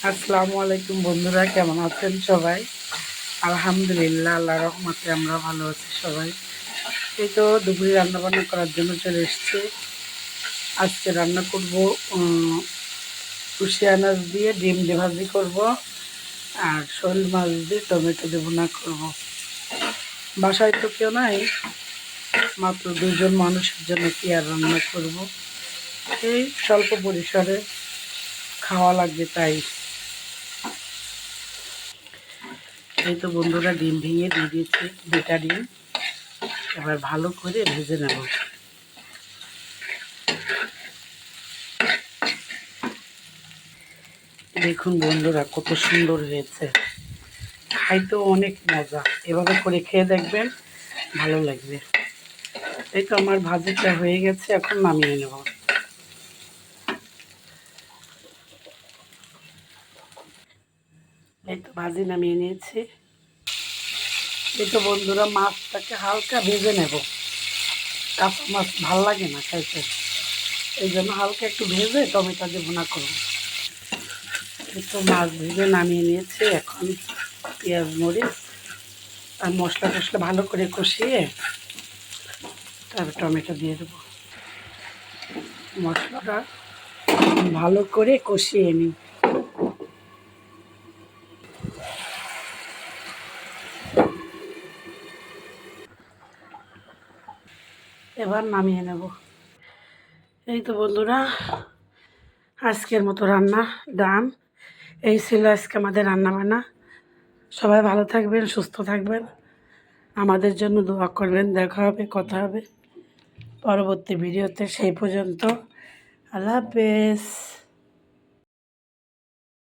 আসসালামু আলাইকুম বন্ধুরা, কেমন আছেন সবাই? আলহামদুলিল্লাহ, আল্লাহর রহমতে আমরা ভালো আছি সবাই। এই তো দুপুরে রান্নাবান্না করার জন্য চলে এসেছি। আজকে রান্না করব কুশিয়া মাছ দিয়ে ডিম দিয়ে ভাজি করবো, আর শোল মাছ দিয়ে টমেটো দিয়ে ভুনা করবো। বাসায় তো কেউ নাই, মাত্র দুজন মানুষের জন্য কি আর রান্না করব। এই স্বল্প পরিসরে খাওয়া লাগবে তাই। এই তো বন্ধুরা, ডিম ভেঙে দিয়ে দিয়েছি, 2টা ডিম। এবার ভালো করে ভেজে নেব। দেখুন বন্ধুরা, কত সুন্দর হয়েছে, খাইতেও অনেক মজা। এভাবে করে খেয়ে দেখবেন, ভালো লাগবে। এই তো আমার ভাজিটা হয়ে গেছে, এখন নামিয়ে নেব। এই তো ভাজি নামিয়ে নিয়েছি। এই তো বন্ধুরা, মাছটাকে হালকা ভেজে নেব। কাঁচা মাছ ভাল লাগে না খাইতে, এই জন্য হালকা একটু ভেজে টমেটো দিয়ে ভুনা করব। এই তো মাছ ভেজে নামিয়ে নিয়েছি। এখন পেঁয়াজ মরিচ আর মশলা টশলা ভালো করে কষিয়ে তারপর টমেটো দিয়ে দেবো। মশলাটা ভালো করে কষিয়ে নিই। এবার নামিয়ে নেব। এই তো বন্ধুরা, আজকের মতো রান্না ডান। এই ছিল আজকে আমাদের রান্নাবান্না। সবাই ভালো থাকবেন, সুস্থ থাকবেন, আমাদের জন্য দোয়া করবেন। দেখা হবে, কথা হবে পরবর্তী ভিডিওতে। সেই পর্যন্ত আল্লাহ হাফেজ।